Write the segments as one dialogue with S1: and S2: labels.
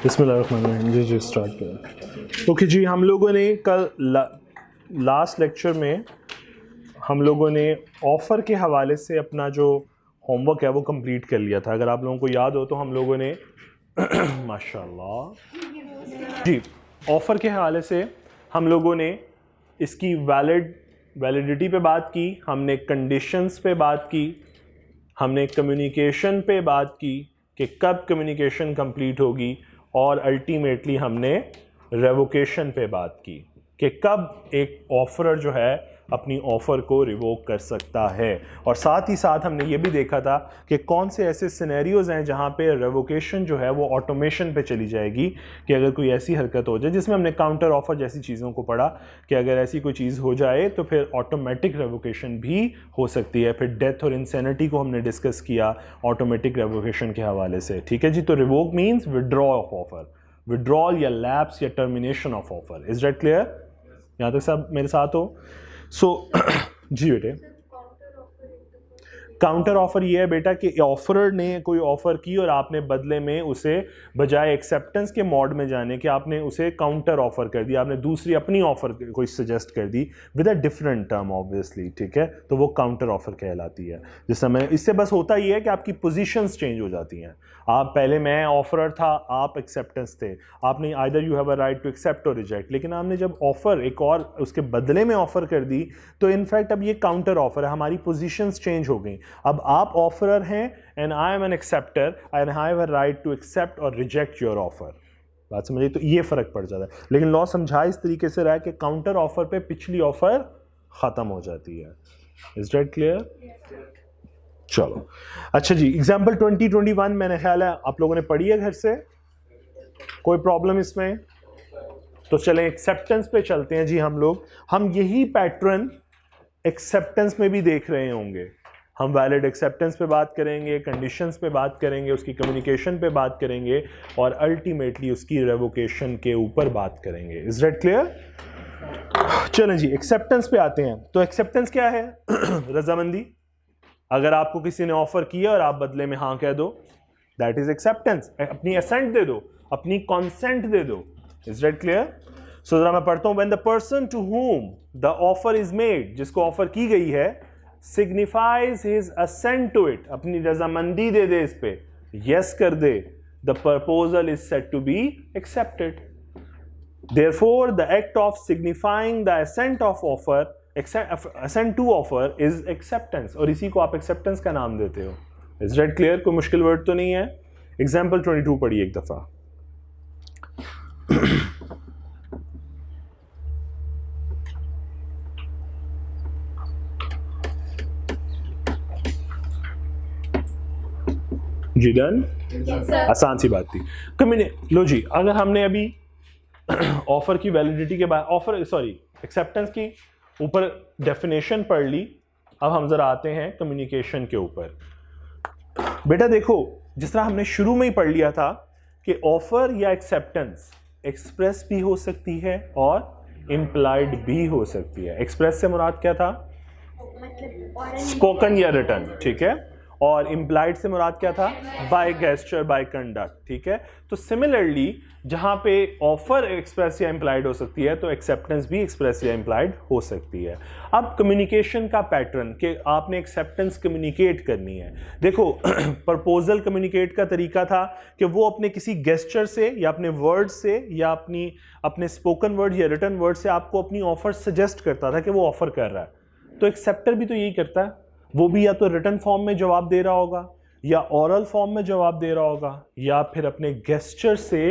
S1: बिस्मिल्लाहिर्रहमानिर्रहीम। जी स्टार्ट करें। ओके जी, हम लोगों ने कल लास्ट लेक्चर में हम लोगों ने ऑफ़र के हवाले से अपना जो होमवर्क है वो कंप्लीट कर लिया था। अगर आप लोगों को याद हो तो हम लोगों ने माशाल्लाह जी, ऑफ़र के हवाले से हम लोगों ने इसकी वैलिडिटी पे बात की, हमने कंडीशंस पे बात की, हमने कम्युनिकेशन पे बात की कि कब कम्युनिकेशन कंप्लीट होगी, और अल्टीमेटली हमने रेवोकेशन पे बात की कि कब एक ऑफरर जो है अपनी ऑफ़र को रिवोक कर सकता है। और साथ ही साथ हमने ये भी देखा था कि कौन से ऐसे सिनेरियोज़ हैं जहाँ पे रेवोकेशन जो है वो ऑटोमेशन पे चली जाएगी, कि अगर कोई ऐसी हरकत हो जाए, जिसमें हमने काउंटर ऑफ़र जैसी चीज़ों को पढ़ा कि अगर ऐसी कोई चीज़ हो जाए तो फिर ऑटोमेटिक रेवोकेशन भी हो सकती है। फिर डेथ और इंसैनिटी को हमने डिस्कस किया ऑटोमेटिक रेवोकेशन के हवाले से। ठीक है जी। तो revoke means withdraw of offer, withdrawal या लैप्स या termination of offer. Is that clear? यहाँ तक सब मेरे साथ हो? सो जी बेटे, काउंटर ऑफर ये है बेटा कि ऑफरर ने कोई ऑफर की और आपने बदले में उसे बजाय एक्सेप्टेंस के मोड में जाने के आपने उसे काउंटर ऑफर कर दिया, आपने दूसरी अपनी ऑफर कोई सजेस्ट कर दी with a different term obviously. ठीक है, तो वो काउंटर ऑफर कहलाती है। जिस समय इससे बस होता ही है कि आपकी पोजीशंस चेंज हो जाती हैं। आप पहले मैं ऑफरर था, आप एक्सेप्टेंस थे, आपने either you have a right to accept और रिजेक्ट, लेकिन आपने जब ऑफर एक और उसके बदले में ऑफर कर दी तो इनफैक्ट अब ये काउंटर ऑफर है, हमारी पोजीशंस चेंज हो गई। अब आप ऑफरर हैं and I am an acceptor and I have a right to accept और रिजेक्ट योर ऑफर। बात समझिए? तो ये फर्क पड़ जाता है। लेकिन लॉ समझा इस तरीके से रहा है कि काउंटर ऑफर पे पिछली ऑफर खत्म हो जाती है। Is that clear? चलो अच्छा जी, एग्जाम्पल 2021 मैंने ख्याल है आप लोगों ने पढ़ी है घर से, कोई प्रॉब्लम इसमें? तो चलें एक्सेप्टेंस पे चलते हैं जी। हम यही पैटर्न एक्सेप्टेंस में भी देख रहे होंगे। हम वैलिड एक्सेप्टेंस पे बात करेंगे, कंडीशंस पे बात करेंगे, उसकी कम्युनिकेशन पे बात करेंगे और अल्टीमेटली उसकी रेवोकेशन के ऊपर बात करेंगे। Is that clear? चलें जी, एक्सेप्टेंस पे आते हैं। तो एक्सेप्टेंस क्या है? रजामंदी। अगर आपको किसी ने ऑफर किया और आप बदले में हाँ कह दो, दैट इज एक्सेप्टेंस। अपनी असेंट दे दो, अपनी कॉन्सेंट दे दो। Is that clear? सो जरा मैं पढ़ता हूं। When the person to whom the offer is made, जिसको ऑफर की गई है, signifies his assent to it, अपनी रजामंदी दे दे, इस पे यस कर दे, the proposal is said to be accepted. Therefore, the act of signifying the assent of offer, assent to offer is acceptance, और इसी को आप acceptance का नाम देते हो। Is that clear? कोई मुश्किल वर्ड तो नहीं है? Example 22 पढ़िए एक दफा। जी डन? आसान सी बात थी। लो जी, अगर हमने अभी ऑफर की वैलिडिटी के बाद एक्सेप्टेंस की ऊपर डेफिनेशन पढ़ ली, अब हम जरा आते हैं कम्युनिकेशन के ऊपर। बेटा देखो, जिस तरह हमने शुरू में ही पढ़ लिया था कि ऑफर या एक्सेप्टेंस एक्सप्रेस भी हो सकती है और इम्प्लाइड भी हो सकती है। एक्सप्रेस से मुराद क्या था? स्पोकन या रिटन। ठीक है। और इम्प्लाइड से मुराद क्या था? By gesture, by conduct. ठीक है। तो सिमिलरली जहां पे ऑफर एक्सप्रेस या इम्प्लाइड हो सकती है, तो एक्सेप्टेंस भी एक्सप्रेस या इम्प्लाइड हो सकती है। अब कम्युनिकेशन का पैटर्न कि आपने एक्सेप्टेंस कम्युनिकेट करनी है। देखो प्रपोजल कम्युनिकेट का तरीका था कि वो अपने किसी गेस्चर से या अपने वर्ड से या अपने स्पोकन वर्ड या रिटन वर्ड से आपको अपनी ऑफर सजेस्ट करता था कि वो ऑफर कर रहा है। तो एक्सेप्टर भी तो यही करता है, वो भी या तो रिटन फॉर्म में जवाब दे रहा होगा या ओरल फॉर्म में जवाब दे रहा होगा या फिर अपने गेस्चर से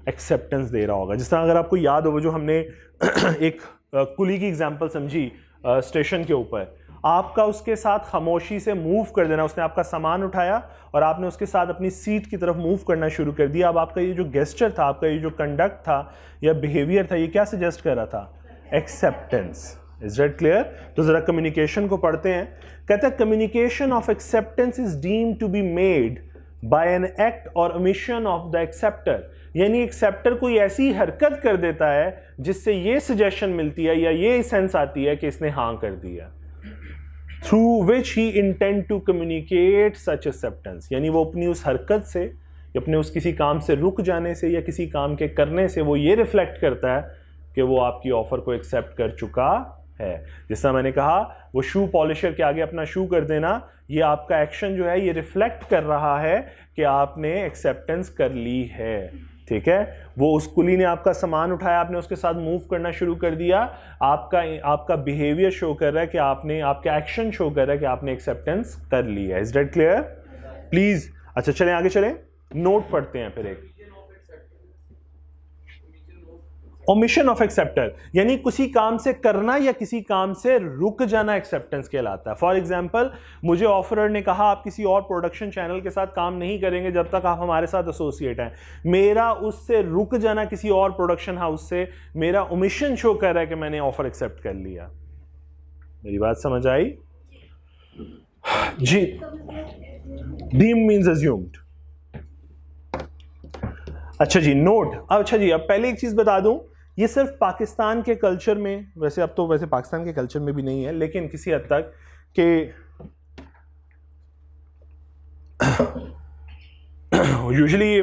S1: एक्सेप्टेंस दे रहा होगा। जिस तरह अगर आपको याद हो, वो जो हमने एक कुली की एग्जांपल समझी स्टेशन के ऊपर, आपका उसके साथ खामोशी से मूव कर देना, उसने आपका सामान उठाया और आपने उसके साथ अपनी सीट की तरफ मूव करना शुरू कर दिया। अब आपका ये जो गेस्चर था, आपका ये जो कंडक्ट था या बिहेवियर था, ये क्या सजेस्ट कर रहा था? एक्सेप्टेंस। Is that clear? तो जरा कम्युनिकेशन को पढ़ते हैं। कहता है communication of acceptance is deemed to be made by an act और ओमिशन ऑफ द एक्सेप्टर, यानी एक्सेप्टर कोई ऐसी हरकत कर देता है जिससे ये सजेशन मिलती है या ये सेंस आती है कि इसने हाँ कर दिया, through which he intend to communicate such acceptance, यानी वो अपनी उस हरकत से अपने उस किसी काम से रुक जाने से या किसी काम के करने से वो ये रिफ्लेक्ट करता है कि वो आपकी ऑफर को एक्सेप्ट कर चुका है। जैसा मैंने कहा, वो शू पॉलिशर के आगे अपना शू कर देना, ये आपका एक्शन जो है ये रिफ्लेक्ट कर रहा है कि आपने एक्सेप्टेंस कर ली है। ठीक है, वो उस कुली ने आपका सामान उठाया, आपने उसके साथ मूव करना शुरू कर दिया, आपका बिहेवियर शो कर रहा है कि आपका एक्शन शो कर रहा है कि आपने एक्सेप्टेंस कर ली है। Is that clear? प्लीज। अच्छा चलें आगे चलें, नोट पढ़ते हैं फिर एक। ओमिशन ऑफ एक्सेप्टर यानी किसी काम से करना या किसी काम से रुक जाना एक्सेप्टेंस कहलाता है। फॉर एग्जांपल, मुझे ऑफरर ने कहा आप किसी और प्रोडक्शन चैनल के साथ काम नहीं करेंगे जब तक आप हमारे साथ एसोसिएट हैं। मेरा उससे रुक जाना किसी और प्रोडक्शन हाउस से, मेरा ओमिशन शो कर रहा है कि मैंने ऑफर एक्सेप्ट कर लिया। मेरी बात समझ आई जी? Deem means assumed. अच्छा जी, नोट। अच्छा जी, अब पहले एक चीज बता दूं, ये सिर्फ पाकिस्तान के कल्चर में, वैसे अब तो वैसे पाकिस्तान के कल्चर में भी नहीं है, लेकिन किसी हद तक कि यूजुअली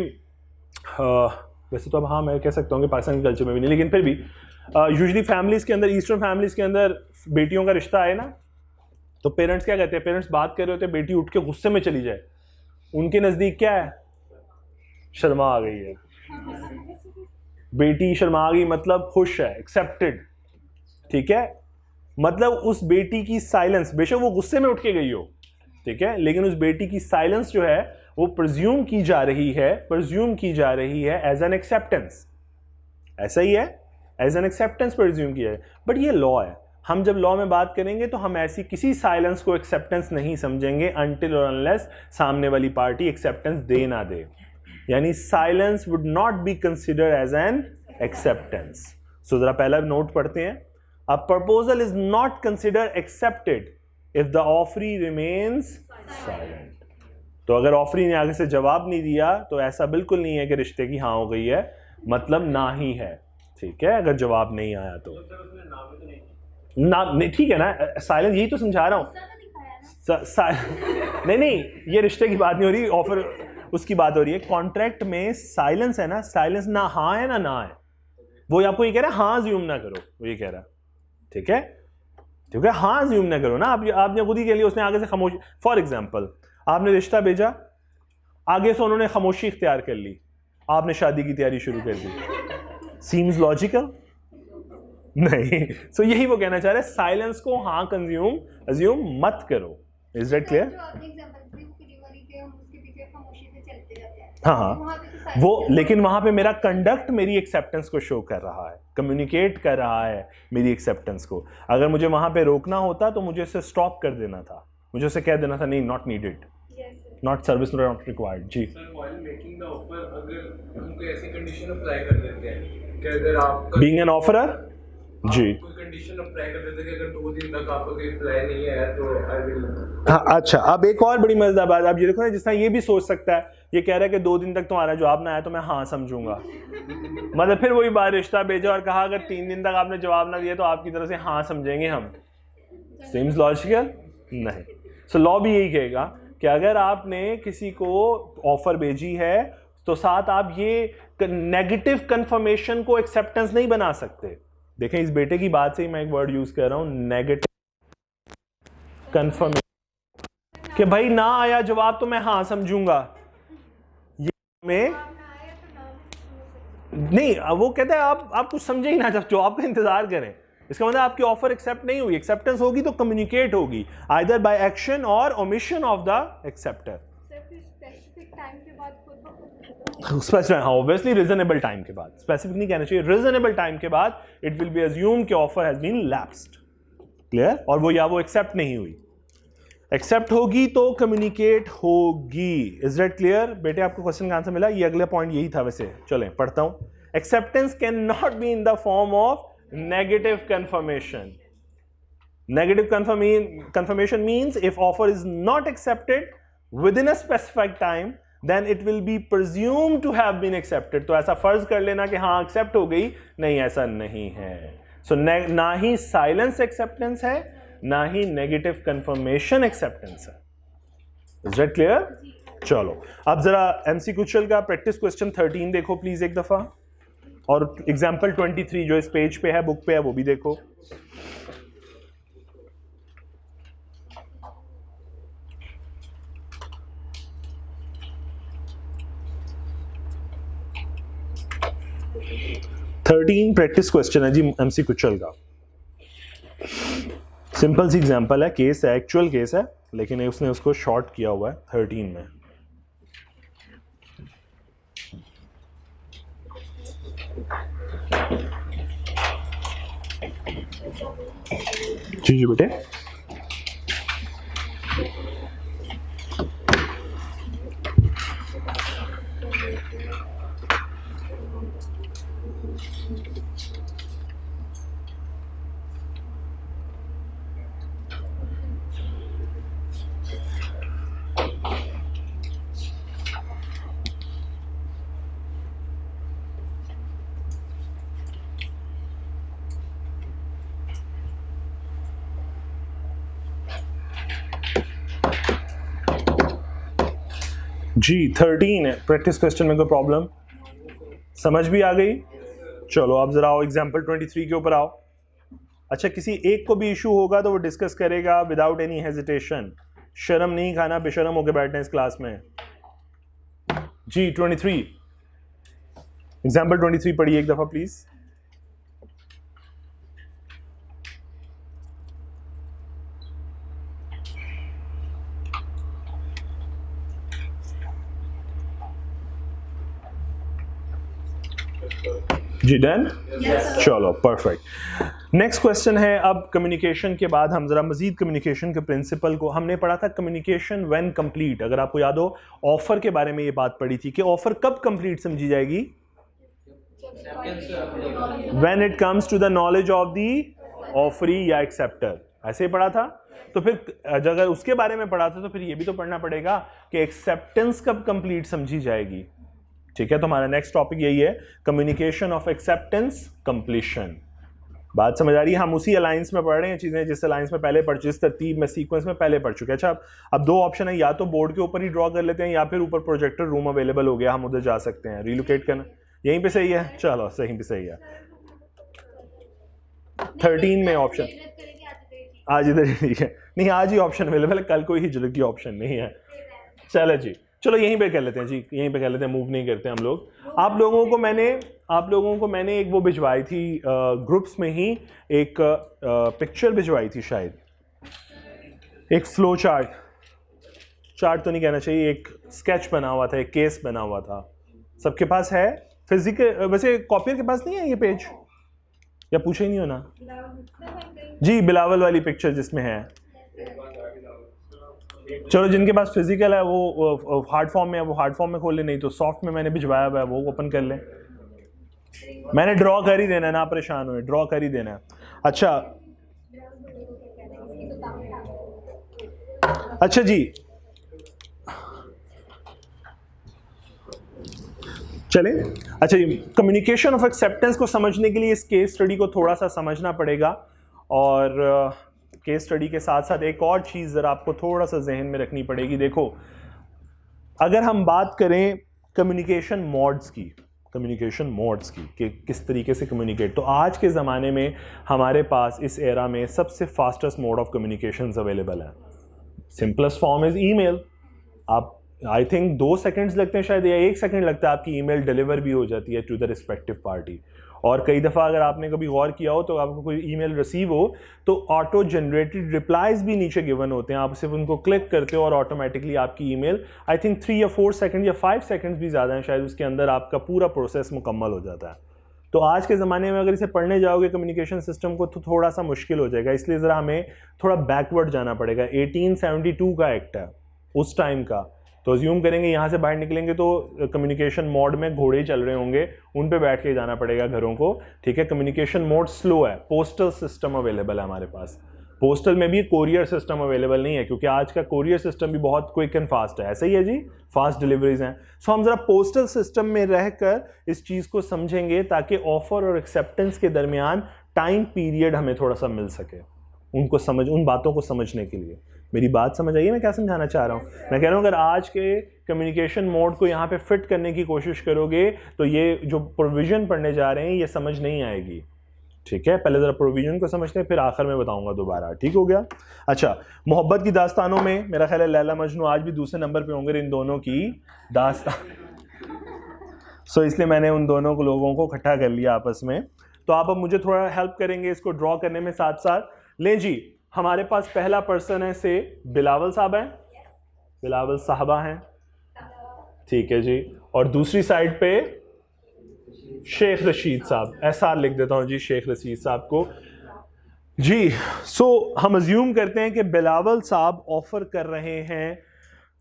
S1: वैसे तो अब हाँ मैं कह सकता हूँ कि पाकिस्तान के कल्चर में भी नहीं, लेकिन फिर भी यूजुअली फैमिलीज के अंदर, ईस्टर्न फैमिलीज के अंदर बेटियों का रिश्ता आए ना, तो पेरेंट्स क्या कहते हैं, पेरेंट्स बात कर रहे होते हैं, बेटी उठ के गुस्से में चली जाए, उनके नज़दीक क्या है, शर्मा आ गई है। बेटी शर्मा आ गई मतलब खुश है, एक्सेप्टेड। ठीक है, मतलब उस बेटी की साइलेंस, बेशक वो गुस्से में उठ के गई हो, ठीक है, लेकिन उस बेटी की साइलेंस जो है वो प्रिज्यूम की जा रही है एज एन एक्सेप्टेंस। ऐसा ही है, एज एन एक्सेप्टेंस प्रिज्यूम किया है। बट ये लॉ है, हम जब लॉ में बात करेंगे तो हम ऐसी किसी साइलेंस को एक्सेप्टेंस नहीं समझेंगे अनटिल और अनलेस सामने वाली पार्टी एक्सेप्टेंस दे ना दे। यानी silence would not be considered as an acceptance. So जरा पहला नोट पढ़ते हैं। A proposal is not considered accepted if the offeree remains silent. तो अगर ऑफरी ने आगे से जवाब नहीं दिया तो ऐसा बिल्कुल नहीं है कि रिश्ते की हाँ हो गई है, मतलब ना ही है। ठीक है, अगर जवाब नहीं आया तो ना नहीं, ठीक है ना, साइलेंस यही तो समझा रहा हूं। नहीं, ये रिश्ते की बात नहीं हो रही, ऑफर उसकी बात हो रही है। कॉन्ट्रैक्ट में साइलेंस है ना, साइलेंस ना हाँ है ना है, वो आपको ये कह रहा है हाँ ज्यूम ना करो, वो ये कह रहा है। ठीक है, ठीक है, हाँ ज्यूम ना करो ना, आपने खुद ही कह लिया, उसने आगे से खामोशी। फॉर एग्जाम्पल, आपने रिश्ता भेजा, आगे से उन्होंने खामोशी इख्तियार कर ली, आपने शादी की तैयारी शुरू कर दी। सीम्स लॉजिकल नहीं। सो यही वो कहना चाह रहे हैं, साइलेंस को हाँ अज्यूम मत करो। Is that clear? हाँ, वो लेकिन वहां पे मेरा कंडक्ट मेरी एक्सेप्टेंस को शो कर रहा है, कम्युनिकेट कर रहा है मेरी एक्सेप्टेंस को। अगर मुझे वहां पे रोकना होता तो मुझे उसे स्टॉप कर देना था, मुझे उसे कह देना था नहीं, not needed, not service, not required. जी sir, while making the offer अगर हम कोई ऐसी कंडीशन अप्लाई कर देते हैं कि अगर आप बीइंग एन ऑफरर जी कोई कंडीशन अप्लाई कर देते हैं कि अगर 2 दिन तक आपको कोई रिप्लाई नहीं आया तो आई विल। हाँ, अच्छा, अब एक और बड़ी मजेदार बात, आप ये देखो ना, जिस तरह ये भी सोच सकता है, ये कह रहा है कि 2 दिन तक तुम्हारा जवाब ना आया तो मैं हाँ समझूंगा। मतलब फिर वही बात, रिश्ता भेजा और कहा अगर 3 दिन तक आपने जवाब ना दिया तो आपकी तरफ से हाँ समझेंगे हम। Seems logical? नहीं। सो लॉ भी यही कहेगा कि अगर आपने किसी को ऑफर भेजी है तो साथ आप ये नेगेटिव कंफर्मेशन को एक्सेप्टेंस नहीं बना सकते। देखें, इस बेटे की बात से ही मैं एक वर्ड यूज कर रहा हूं, नेगेटिव कंफर्मेशन, कि भाई ना आया जवाब तो मैं हाँ समझूंगा। ये में नहीं, वो कहता है आप कुछ समझे ही ना, जब जवाब का इंतजार करें। इसका मतलब आपकी ऑफर एक्सेप्ट नहीं हुई। एक्सेप्टेंस होगी तो कम्युनिकेट होगी आइदर बाय एक्शन और omission of the acceptor. Obviously reasonable time के बाद, स्पेसिफिक नहीं कहना चाहिए, रीजनेबल टाइम के बाद इट विल बी अज्यूम कि offer has been lapsed. Clear? और वो या वो एक्सेप्ट नहीं हुई, एक्सेप्ट होगी तो कम्युनिकेट होगी। Is that clear? बेटे आपको क्वेश्चन का आंसर मिला? ये अगला पॉइंट यही था। वैसे चलें पढ़ता हूं। Acceptance can not be in the form of negative confirmation. Negative confirmation means if offer is not accepted within a specified time, then it will be presumed to have been accepted. तो ऐसा फर्ज कर लेना कि हाँ accept हो गई, नहीं, ऐसा नहीं है। So ना ही साइलेंस एक्सेप्टेंस है, ना ही नेगेटिव कंफर्मेशन एक्सेप्टेंस है। Is that clear? चलो अब जरा एमसी क्वेश्चन का प्रैक्टिस क्वेश्चन 13 देखो प्लीज एक दफा, और एग्जाम्पल 23 जो इस पेज पे है, बुक पे है, वो भी देखो। प्रैक्टिस क्वेश्चन है जी एमसी क्वेश्चन का। सिंपल सी एग्जांपल है, केस है, एक्चुअल केस है, लेकिन उसने उसको शॉर्ट किया हुआ है 13 में। जी जी बेटे। जी 13 है प्रैक्टिस क्वेश्चन में, कोई प्रॉब्लम समझ भी आ गई? चलो अब जरा आओ एग्जाम्पल 23 के ऊपर आओ। अच्छा, किसी एक को भी इशू होगा तो वो डिस्कस करेगा विदाउट एनी हेजिटेशन, शर्म नहीं खाना, बेशर्म होकर बैठना इस क्लास में। जी 23 एग्जाम्पल 23 पढ़िए एक दफा प्लीज। जी डन? yes, चलो परफेक्ट। नेक्स्ट क्वेश्चन है, अब कम्युनिकेशन के बाद हम जरा मजीद कम्युनिकेशन के प्रिंसिपल को, हमने पढ़ा था कम्युनिकेशन व्हेन कंप्लीट, अगर आपको याद हो ऑफर के बारे में ये बात पढ़ी थी कि ऑफर कब कंप्लीट समझी जाएगी? When it comes to the knowledge of the offeree या एक्सेप्टर, ऐसे ही पढ़ा था। तो फिर अगर उसके बारे में पढ़ा था तो फिर ये भी तो पढ़ना पड़ेगा कि एक्सेप्टेंस कब कंप्लीट समझी जाएगी। ठीक है, तो हमारा नेक्स्ट टॉपिक यही है, कम्युनिकेशन ऑफ एक्सेप्टेंस कंप्लीशन। बात समझ आ रही है? हम उसी अलायंस में पढ़ रहे हैं चीजें जिस अलायंस में पहले पढ़, जिस तरतीब में सीक्वेंस में पहले पढ़ चुके हैं। अच्छा, अब दो ऑप्शन है, या तो बोर्ड के ऊपर ही ड्रॉ कर लेते हैं या फिर ऊपर प्रोजेक्टर रूम अवेलेबल हो गया, हम उधर जा सकते हैं। रिलोकेट करना यहीं पे सही है? चलो सही पे सही है। 13 में ऑप्शन आज इधर ठीक है, नहीं आज ही ऑप्शन अवेलेबल है, कल कोई हिजरत की ऑप्शन नहीं है। चलो जी, चलो यहीं पे कर लेते हैं जी, यहीं पे कर लेते हैं, मूव नहीं करते हम लोग। आप लोगों को मैंने एक वो भिजवाई थी ग्रुप्स में ही, एक पिक्चर भिजवाई थी शायद, एक फ्लो चार्ट तो नहीं कहना चाहिए, एक स्केच बना हुआ था, एक केस बना हुआ था। सबके पास है फिजिकल? वैसे कॉपियर के पास नहीं है ये पेज, या पूछे ही नहीं हो ना? जी बिलावल वाली पिक्चर जिसमें है। चलो जिनके पास फिजिकल है वो हार्ड फॉर्म में है, वो हार्ड फॉर्म में खोल ले, नहीं तो सॉफ्ट में मैंने भिजवाया हुआ है, वो ओपन कर ले। मैंने ड्रॉ कर ही देना है, ना परेशान हुए, ड्रॉ कर ही देना है। अच्छा जी, चले। अच्छा जी, कम्युनिकेशन ऑफ एक्सेप्टेंस को समझने के लिए इस केस स्टडी को थोड़ा सा समझना पड़ेगा, और केस स्टडी के साथ साथ एक और चीज़ ज़रा आपको थोड़ा सा जहन में रखनी पड़ेगी। देखो, अगर हम बात करें कम्युनिकेशन मोड्स की कि किस तरीके से कम्युनिकेट, तो आज के ज़माने में हमारे पास इस एरा में सबसे fastest mode of communication available है। Simplest form is email. आप आई थिंक 2 सेकंड्स लगते हैं शायद, या 1 सेकंड लगता है, आपकी ईमेल डिलीवर भी हो जाती है टू द रिस्पेक्टिव पार्टी। और कई दफ़ा अगर आपने कभी गौर किया हो तो आपको कोई ईमेल रिसीव हो तो ऑटो जनरेटेड रिप्लाइज भी नीचे गिवन होते हैं, आप सिर्फ उनको क्लिक करते हो और ऑटोमेटिकली आपकी ईमेल, आई थिंक 3 या 4 सेकंड या 5 सेकंड्स भी ज़्यादा हैं शायद, उसके अंदर आपका पूरा प्रोसेस मुकम्मल हो जाता है। तो आज के ज़माने में अगर इसे पढ़ने जाओगे कम्युनिकेशन सिस्टम को तो थोड़ा सा मुश्किल हो जाएगा, इसलिए ज़रा हमें थोड़ा बैकवर्ड जाना पड़ेगा। 1872 का एक्ट है उस टाइम का, तो अज्यूम करेंगे यहाँ से बाहर निकलेंगे तो कम्युनिकेशन मोड में घोड़े चल रहे होंगे, उन पे बैठ के जाना पड़ेगा घरों को। ठीक है, कम्युनिकेशन मोड स्लो है। पोस्टल सिस्टम अवेलेबल है हमारे पास, पोस्टल में भी कोरियर सिस्टम अवेलेबल नहीं है, क्योंकि आज का कोरियर सिस्टम भी बहुत क्विक एंड फास्ट है। ऐसा ही है जी, फास्ट डिलीवरीज हैं। सो हम ज़रा पोस्टल सिस्टम में रहकर इस चीज़ को समझेंगे ताकि ऑफर और एक्सेप्टेंस के दरमियान टाइम पीरियड हमें थोड़ा सा मिल सके, उन बातों को समझने के लिए। मेरी बात समझ आइए मैं क्या समझाना चाह रहा हूँ? मैं कह रहा हूँ अगर आज के कम्युनिकेशन मोड को यहाँ पे फिट करने की कोशिश करोगे तो ये जो प्रोविजन पढ़ने जा रहे हैं ये समझ नहीं आएगी, ठीक है? पहले ज़रा प्रोविजन को समझते हैं, फिर आखिर में बताऊंगा दोबारा, ठीक हो गया? अच्छा, मोहब्बत की दास्तानों में मेरा ख्याल है लैला मजनू आज भी दूसरे नंबर पे होंगे इन दोनों की दास्तान सो इसलिए मैंने उन दोनों को लोगों को इकट्ठा कर लिया आपस में। तो आप अब मुझे थोड़ा हेल्प करेंगे इसको ड्रॉ करने में साथ साथ। लें जी, हमारे पास पहला पर्सन है से बिलावल साहब हैं, बिलावल साहबा हैं, ठीक है जी। और दूसरी साइड पे शेख रशीद साहब, ऐसा लिख देता हूं जी शेख रशीद साहब को जी। सो हम अज्यूम करते हैं कि बिलावल साहब ऑफर कर रहे हैं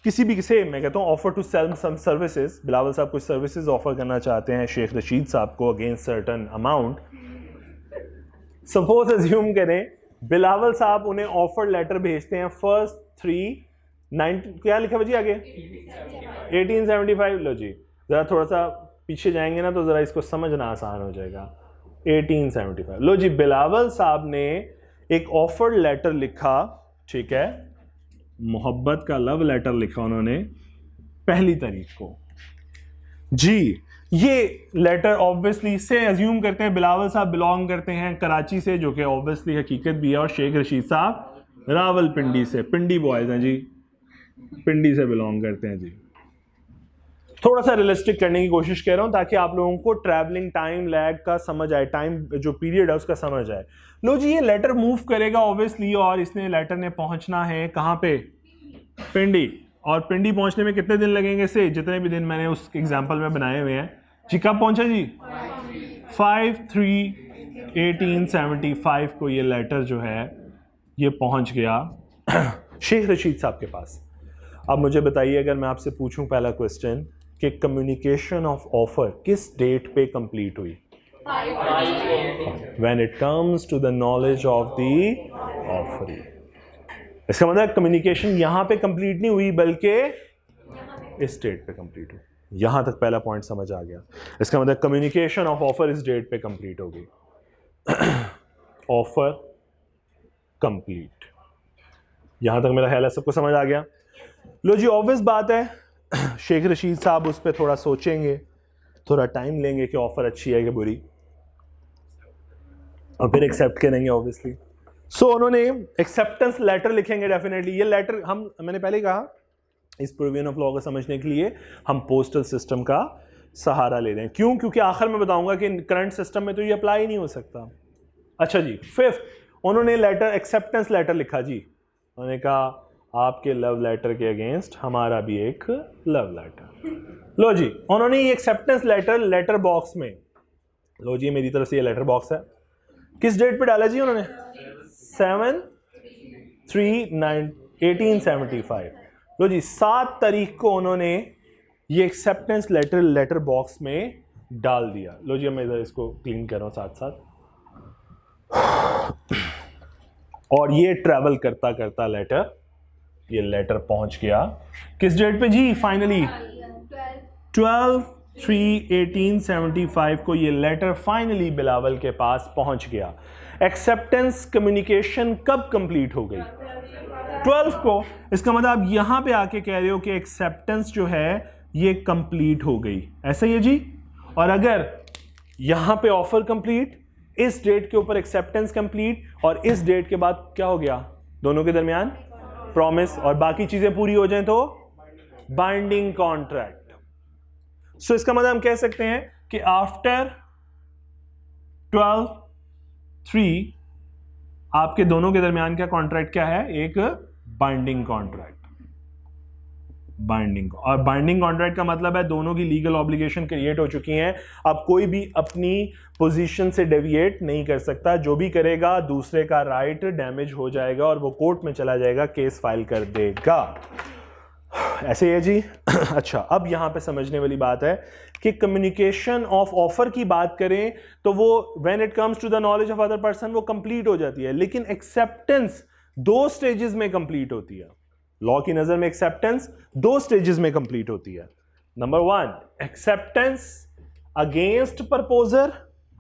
S1: किसी भी से, मैं कहता हूँ offer to sell some services. Bilawal साहब कुछ सर्विसेज ऑफर करना चाहते हैं शेख रशीद साहब को against certain amount. Suppose assume करें बिलावल साहब उन्हें ऑफर लेटर भेजते हैं फर्स्ट 3 क्या लिखा हुआ जी आगे 1875। लो जी ज़रा थोड़ा सा पीछे जाएंगे ना तो ज़रा इसको समझना आसान हो जाएगा। 1875 लो जी, बिलावल साहब ने एक ऑफर लेटर लिखा, ठीक है, मोहब्बत का लव लेटर लिखा उन्होंने 1 तारीख को जी। ये लेटर ऑब्वियसली से अज्यूम करते हैं बिलावल साहब बिलोंग करते हैं कराची से, जो कि ऑब्वियसली हकीकत भी है, और शेख रशीद साहब रावलपिंडी से, पिंडी बॉयज हैं जी, पिंडी से बिलोंग करते हैं जी। थोड़ा सा रियलिस्टिक करने की कोशिश कर रहा हूं ताकि आप लोगों को ट्रैवलिंग टाइम लैग का समझ आए, टाइम जो पीरियड है उसका समझ आए। लो जी, ये लेटर मूव करेगा ऑब्वियसली, और इसने लेटर ने पहुंचना है कहां पे, पिंडी। और पिंडी पहुंचने में कितने दिन लगेंगे से, जितने भी दिन मैंने उस एग्जांपल में बनाए हुए हैं जी। कब पहुंचा जी 5/3/1875 को ये लेटर जो है ये पहुंच गया शेख रशीद साहब के पास। अब मुझे बताइए, अगर मैं आपसे पूछूं पहला क्वेश्चन कि कम्युनिकेशन ऑफ ऑफर किस डेट पे कंप्लीट हुई? When it comes to the knowledge of the offer. इसका मतलब कम्युनिकेशन यहां पे कंप्लीट नहीं हुई बल्कि इस डेट पे कंप्लीट हुई। यहां तक पहला पॉइंट समझ आ गया। इसका मतलब कम्युनिकेशन ऑफ ऑफर इस डेट पे कंप्लीट हो गई। ऑफर कंप्लीट, यहां तक मेरा ख्याल है सबको समझ आ गया। लो जी, ऑब्वियस बात है शेख रशीद साहब उस पर थोड़ा सोचेंगे, थोड़ा टाइम लेंगे कि ऑफर अच्छी है कि बुरी, और फिर एक्सेप्ट करेंगे ऑब्वियसली। सो उन्होंने एक्सेप्टेंस लेटर लिखेंगे डेफिनेटली। ये लेटर मैंने पहले ही कहा, इस प्रोविजन ऑफ लॉ को समझने के लिए हम पोस्टल सिस्टम का सहारा ले रहे हैं। क्यों? क्योंकि आखिर में बताऊंगा कि करंट सिस्टम में तो ये अप्लाई नहीं हो सकता। अच्छा जी, 5th उन्होंने लेटर एक्सेप्टेंस लेटर लिखा जी। उन्होंने कहा आपके लव लेटर के अगेंस्ट हमारा भी एक लव लेटर। लो जी, उन्होंने ये एक्सेप्टेंस लेटर लेटर बॉक्स में, लो जी मेरी तरफ से ये लेटर बॉक्स है, किस डेट पे डाला जी उन्होंने 7/3/1875। लो जी 7 तारीख को उन्होंने ये एक्सेप्टेंस लेटर लेटर बॉक्स में डाल दिया। लो जी मैं इधर इसको क्लीन कर रहा हूं साथ साथ। और ये ट्रैवल करता करता लेटर, ये लेटर पहुंच गया किस डेट पे जी, फाइनली 12/3/1875 को ये लेटर फाइनली बिलावल के पास पहुंच गया। एक्सेप्टेंस कम्युनिकेशन कब कंप्लीट हो गई? 12 को। इसका मतलब आप यहां पे आके कह रहे हो कि एक्सेप्टेंस जो है ये कंप्लीट हो गई, ऐसा ही है जी। और अगर यहां पे ऑफर कंप्लीट, इस डेट के ऊपर एक्सेप्टेंस कंप्लीट, और इस डेट के बाद क्या हो गया दोनों के दरमियान प्रॉमिस, और बाकी चीजें पूरी हो जाएं तो बाइंडिंग कॉन्ट्रैक्ट। सो इसका मतलब हम कह सकते हैं कि आफ्टर 12/3 आपके दोनों के दरमियान का कॉन्ट्रैक्ट क्या है, एक बाइंडिंग कॉन्ट्रैक्ट। बाइंडिंग, और बाइंडिंग कॉन्ट्रैक्ट का मतलब है दोनों की लीगल ऑब्लिगेशन क्रिएट हो चुकी हैं। अब कोई भी अपनी पोजीशन से डेविएट नहीं कर सकता, जो भी करेगा दूसरे का राइट डैमेज हो जाएगा और वो कोर्ट में चला जाएगा, केस फाइल कर देगा। ऐसे है जी। अच्छा, अब यहां पे समझने वाली बात है कि कम्युनिकेशन ऑफ ऑफर की बात करें तो वो when it comes to the knowledge of other person वो कंप्लीट हो जाती है, लेकिन एक्सेप्टेंस 2 स्टेजेस में कंप्लीट होती है। लॉ की नजर में एक्सेप्टेंस 2 स्टेजेस में कंप्लीट होती है। नंबर 1 एक्सेप्टेंस अगेंस्ट प्रपोजर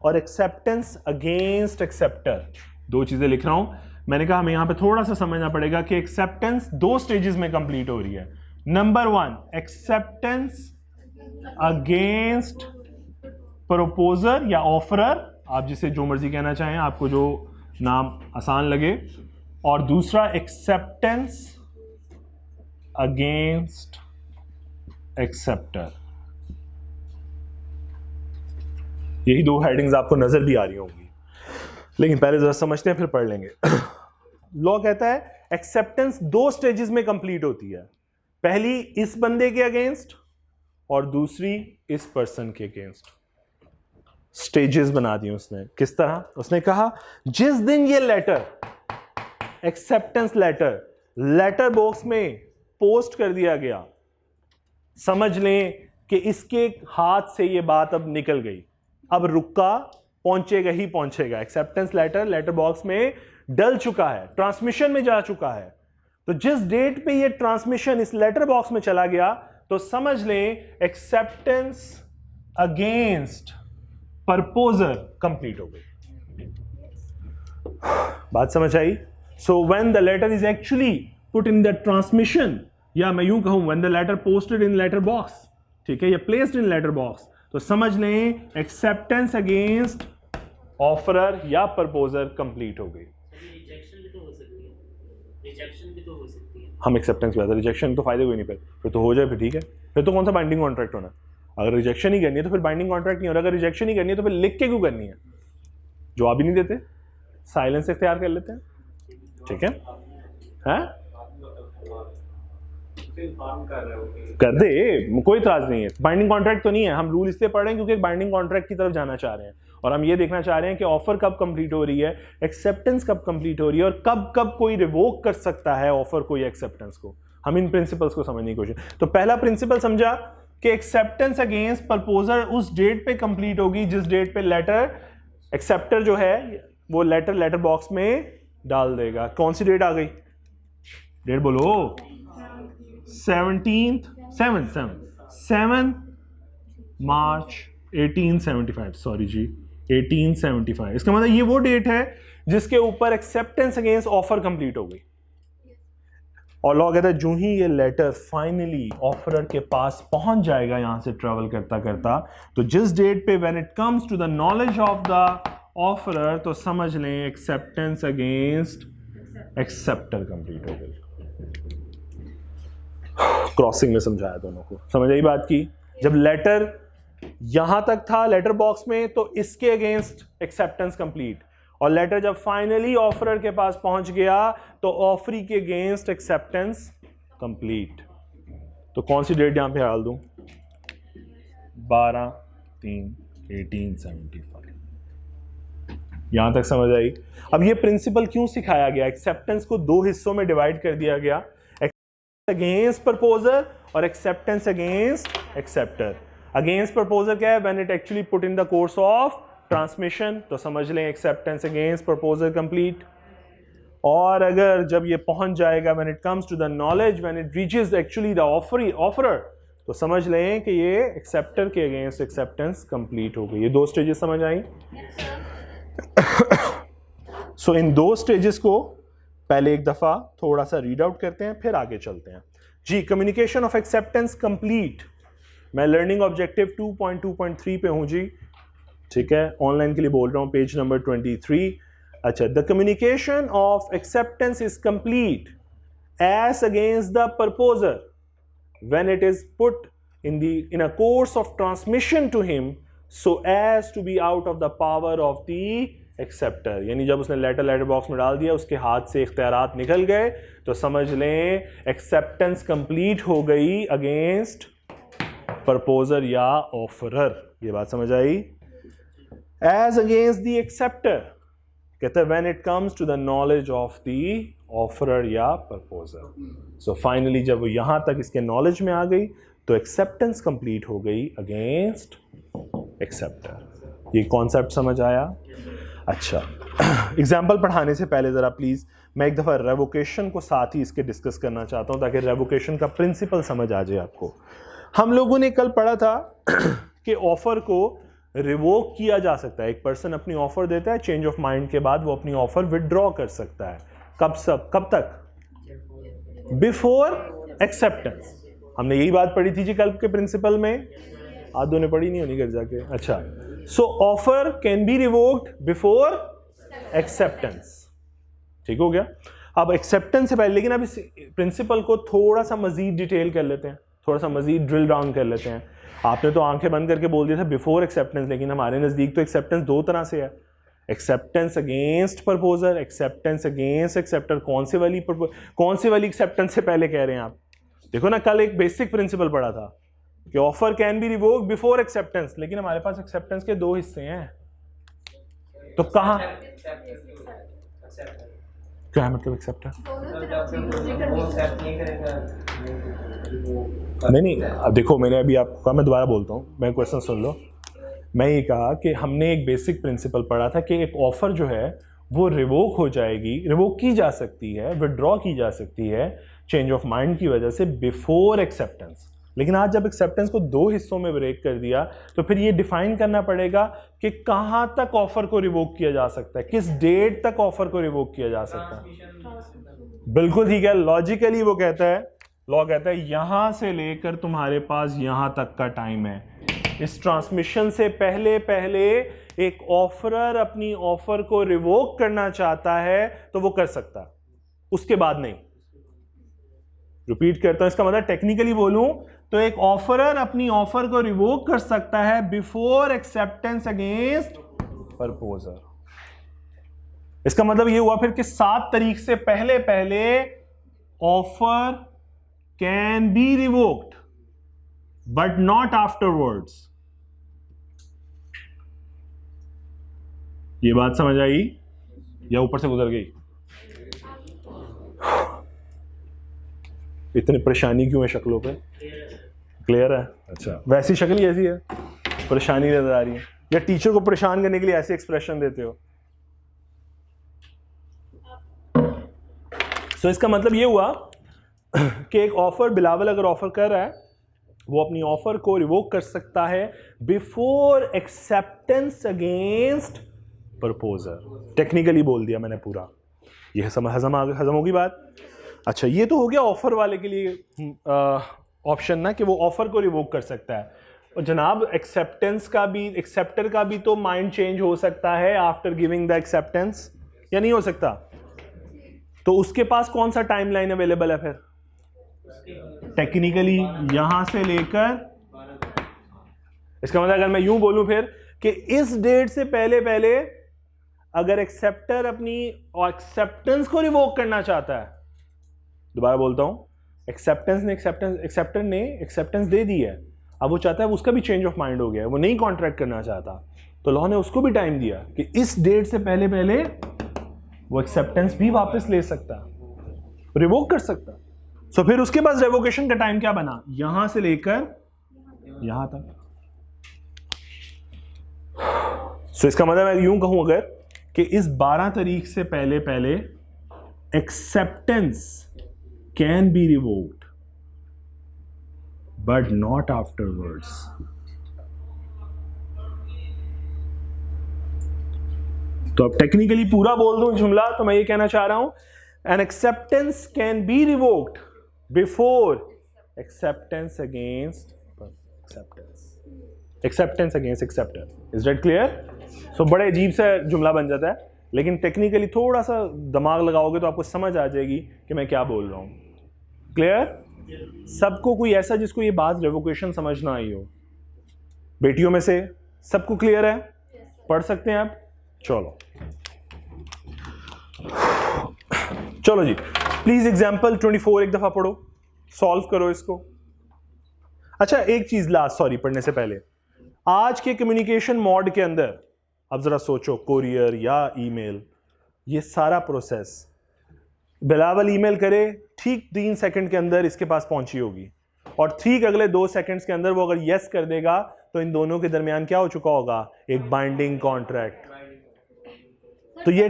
S1: और एक्सेप्टेंस अगेंस्ट एक्सेप्टर। 2 चीजें लिख रहा हूं, मैंने कहा हमें यहां पे थोड़ा सा समझना पड़ेगा कि एक्सेप्टेंस 2 स्टेजेस में कंप्लीट हो रही है। नंबर 1 एक्सेप्टेंस अगेंस्ट प्रपोजर या ऑफरर, आप जिसे जो मर्जी कहना चाहें, आपको जो नाम आसान लगे, और दूसरा एक्सेप्टेंस अगेंस्ट एक्सेप्टर। यही 2 हेडिंग्स आपको नजर भी आ रही होंगी, लेकिन पहले जरा समझते हैं फिर पढ़ लेंगे। लॉ कहता है एक्सेप्टेंस 2 स्टेजेस में कंप्लीट होती है, पहली इस बंदे के अगेंस्ट और दूसरी इस पर्सन के अगेंस्ट। स्टेजेस बना दी उसने। किस तरह? उसने कहा जिस दिन ये letter, acceptance letter, letter box में पोस्ट कर दिया गया, समझ लें कि इसके हाथ से ये बात अब निकल गई, अब रुका, पहुंचेगा ही पहुंचेगा। एक्सेप्टेंस लेटर लेटर बॉक्स में डल चुका है, ट्रांसमिशन में जा चुका है। तो जिस डेट पे ये ट्रांसमिशन इस लेटर बॉक्स में चला गया, तो समझ लें एक्सेप्टेंस अगेंस्ट प्रपोजर कंप्लीट हो गई। बात समझ आई? So when the letter is actually put in the transmission, या मैं यूं कहूं when the letter posted in letter box, ठीक है, या प्लेस्ड इन लेटर बॉक्स, तो समझ लें एक्सेप्टेंस अगेंस्ट ऑफरर या प्रपोजर कंप्लीट हो गई।
S2: रिजेक्शन भी तो हो सकती है, रिजेक्शन भी तो हो सकती है।
S1: हम एक्सेप्टेंस पे, रिजेक्शन तो फायदे कोई नहीं, फिर तो हो जाए, फिर ठीक है, फिर तो कौन सा बाइंडिंग कॉन्ट्रैक्ट होना। अगर रिजेक्शन ही करनी है तो फिर बाइंडिंग कॉन्ट्रैक्ट नहीं हो रहा। अगर रिजेक्शन ही करनी है तो फिर लिख के क्यों करनी है? जवाब ही नहीं देते, साइलेंस इख्तियार कर लेते हैं, ठीक है? कर दे, कोई इतराज नहीं है। बाइंडिंग कॉन्ट्रैक्ट तो नहीं है, हम रूल इसलिए पढ़ रहे हैं क्योंकि बाइंडिंग कॉन्ट्रैक्ट की तरफ जाना चाह रहे हैं, और हम ये देखना चाह रहे हैं कि ऑफर कब कंप्लीट हो रही है, एक्सेप्टेंस कब कंप्लीट हो रही है, और कब कब कोई रिवोक कर सकता है ऑफर को या एक्सेप्टेंस को। हम इन प्रिंसिपल्स को समझने की कोशिश। तो पहला प्रिंसिपल समझा कि एक्सेप्टेंस अगेंस्ट प्रपोजर उस डेट पे कंप्लीट होगी जिस डेट पे लेटर एक्सेप्टर जो है वो लेटर बॉक्स में डाल देगा। कौन सी डेट आ गई? डेट बोलो। 7 मार्च 1875, सॉरी जी 1875। इसका मतलब ये वो डेट है जिसके ऊपर एक्सेप्टेंस अगेंस्ट ऑफर कंप्लीट हो गई। और लॉ कहता है जो ही ये लेटर फाइनली ऑफरर के पास पहुंच जाएगा, यहां से ट्रेवल करता करता, तो जिस डेट पे when it comes to the knowledge of the offeror, तो समझ लें एक्सेप्टेंस अगेंस्ट एक्सेप्टर कंप्लीट हो गई। क्रॉसिंग में समझाया दोनों को, समझ आई बात की? जब लेटर यहां तक था लेटर बॉक्स में, तो इसके अगेंस्ट एक्सेप्टेंस कंप्लीट, और लेटर जब फाइनली ऑफरर के पास पहुंच गया तो ऑफरी के अगेंस्ट एक्सेप्टेंस कंप्लीट। तो कौन सी डेट यहां पे डाल दूं? 12/3/1875। यहां तक समझ आई? अब ये प्रिंसिपल क्यों सिखाया गया? एक्सेप्टेंस को 2 हिस्सों में डिवाइड कर दिया गया, अगेंस्ट प्रपोजर और acceptance against acceptor. Against proposer क्या है? When it actually put in the course of transmission, तो समझ लें एक्सेप्टेंस अगेंस्ट प्रपोजर कंप्लीट। और अगर जब ये पहुंच जाएगा when it comes to the knowledge, when it reaches actually the offeror, तो समझ लें कि ये एक्सेप्टर के अगेंस्ट एक्सेप्टेंस कंप्लीट हो गई। ये 2 स्टेजेस समझ आई? सो इन 2 स्टेजेस को पहले एक दफा थोड़ा सा रीड आउट करते हैं, फिर आगे चलते हैं जी। Communication of acceptance complete. मैं लर्निंग ऑब्जेक्टिव 2.2.3 पे हूं जी, ठीक है, ऑनलाइन के लिए बोल रहा हूं, पेज नंबर 23। अच्छा, the communication of acceptance is complete as against the proposer when it is put in a course of transmission to him so as to be out of the power of the acceptor. यानी जब उसने letter box में डाल दिया, उसके हाथ से इख्तियारात निकल गए, तो समझ लें एक्सेप्टेंस कंप्लीट हो गई अगेंस्ट प्रपोजर या ऑफरर। ये बात समझ आई? एज अगेंस्ट द एक्सेप्टर कहते हैं when it comes to the knowledge of the offeror या प्रपोजर। सो फाइनली जब वो यहां तक इसके नॉलेज में आ गई, तो एक्सेप्टेंस कंप्लीट हो गई अगेंस्ट एक्सेप्टर। ये कॉन्सेप्ट समझ आया? अच्छा, एग्जाम्पल पढ़ाने से पहले ज़रा प्लीज़ मैं एक दफ़ा रेवोकेशन को साथ ही इसके डिस्कस करना चाहता हूँ, ताकि रेवोकेशन का प्रिंसिपल समझ आ जाए आपको। हम लोगों ने कल पढ़ा था कि ऑफ़र को रिवोक किया जा सकता है। एक पर्सन अपनी ऑफ़र देता है, चेंज ऑफ माइंड के बाद वो अपनी ऑफ़र विदड्रॉ कर सकता है। कब तक? Before acceptance. हमने यही बात पढ़ी थी जी कल के प्रिंसिपल में, आधों ने पढ़ी नहीं होनी घर जाके। अच्छा, सो offer can be revoked before acceptance. ठीक हो गया। अब एक्सेप्टेंस से पहले, लेकिन अब इस प्रिंसिपल को थोड़ा सा मजीद डिटेल कर लेते हैं, थोड़ा सा मजीद ड्रिल डाउन कर लेते हैं। आपने तो आंखें बंद करके बोल दिया था बिफोर एक्सेप्टेंस, लेकिन हमारे नज़दीक तो एक्सेप्टेंस दो तरह से है, acceptance against proposer, acceptance against acceptor. कौन से वाली एक्सेप्टेंस से पहले कह रहे हैं आप? देखो ना, कल एक बेसिक प्रिंसिपल पढ़ा था कि offer can be revoked before acceptance, लेकिन हमारे पास एक्सेप्टेंस के दो हिस्से हैं, तो कहाँ क्या है मतलब एक्सेप्टर? नहीं, अब देखो, मैंने अभी आपको कहा, मैं दोबारा बोलता हूँ, मैं क्वेश्चन सुन लो। मैं ये कहा कि हमने एक बेसिक प्रिंसिपल पढ़ा था कि एक ऑफर जो है वो रिवोक हो जाएगी, रिवोक की जा सकती है, विड्रॉ की जा सकती है चेंज ऑफ माइंड की वजह से बिफोर एक्सेप्टेंस। लेकिन आज जब एक्सेप्टेंस को दो हिस्सों में ब्रेक कर दिया, तो फिर ये डिफाइन करना पड़ेगा कि कहां तक ऑफर को रिवोक किया जा सकता है, किस डेट तक ऑफर को रिवोक किया जा सकता है। बिल्कुल ठीक है, लॉजिकली वो कहता है, लॉ कहता है यहां से लेकर तुम्हारे पास यहां तक का टाइम है। इस ट्रांसमिशन से पहले पहले एक ऑफरर अपनी ऑफर को रिवोक करना चाहता है तो वो कर सकता है, उसके बाद नहीं। रिपीट करता हूं, इसका मतलब टेक्निकली बोलूं तो एक ऑफरर अपनी ऑफर को रिवोक कर सकता है बिफोर एक्सेप्टेंस अगेंस्ट प्रपोजर। इसका मतलब ये हुआ फिर कि 7 तारीख से पहले पहले offer can be revoked but not afterwards. ये बात समझ आई या ऊपर से गुजर गई? इतनी परेशानी क्यों है शक्लों पे? क्लियर है? अच्छा, वैसी शक्ल ही ऐसी है, परेशानी नजर आ रही है, या टीचर को परेशान करने के लिए ऐसे एक्सप्रेशन देते हो? सो इसका मतलब ये हुआ कि एक ऑफर, बिलावल अगर ऑफर कर रहा है, वो अपनी ऑफर को रिवोक कर सकता है before acceptance against proposer. Technically बोल दिया मैंने पूरा, ये हजम होगी बात। अच्छा, ये तो हो गया ऑफर वाले के लिए ऑप्शन ना, कि वो ऑफर को रिवोक कर सकता है। और जनाब एक्सेप्टेंस का भी, एक्सेप्टर का भी तो माइंड चेंज हो सकता है आफ्टर गिविंग द एक्सेप्टेंस, या नहीं हो सकता? तो उसके पास कौन सा टाइमलाइन अवेलेबल है फिर? टेक्निकली यहां से लेकर, इसका मतलब अगर मैं यूं बोलूं फिर कि इस डेट से पहले पहले अगर एक्सेप्टर अपनी एक्सेप्टेंस को रिवोक करना चाहता है, दोबारा बोलता हूं, एक्सेप्टर ने एक्सेप्टेंस दे दी है, अब वो चाहता है, उसका भी चेंज ऑफ माइंड हो गया है, वो नहीं कॉन्ट्रैक्ट करना चाहता, तो लॉ ने उसको भी टाइम दिया कि इस डेट से पहले पहले वो एक्सेप्टेंस भी वापस ले सकता, रिवोक कर सकता। सो फिर उसके पास रेवोकेशन का टाइम क्या बना? यहां से लेकर यहां तक। सो इसका मतलब मैं यूं कहूं अगर कि इस 12 तारीख से पहले पहले acceptance can be revoked but not afterwards. तो अब टेक्निकली पूरा बोल दूं जुमला, तो मैं ये कहना चाह रहा हूं, an acceptance can be revoked before acceptance against acceptance against acceptor. Is that clear? So बड़े अजीब सा जुमला बन जाता है, लेकिन टेक्निकली थोड़ा सा दिमाग लगाओगे तो आपको समझ आ जाएगी कि मैं क्या बोल रहा हूं। क्लियर? सबको कोई ऐसा जिसको ये बात रेवोकेशन समझ ना आई हो? बेटियों में से सबको क्लियर है? पढ़ सकते हैं आप? चलो चलो जी, प्लीज एग्जाम्पल 24 एक दफा पढ़ो, सॉल्व करो इसको। अच्छा, एक चीज लास्ट, सॉरी, पढ़ने से पहले, आज के कम्युनिकेशन मोड के अंदर अब जरा सोचो, कोरियर या ईमेल, ये सारा प्रोसेस, बिलावल ईमेल करे, ठीक 3 सेकंड के अंदर इसके पास पहुंची होगी, और ठीक अगले 2 सेकंड्स के अंदर वो अगर यस कर देगा तो इन दोनों के दरमियान क्या हो चुका होगा? एक बाइंडिंग कॉन्ट्रैक्ट। तो ये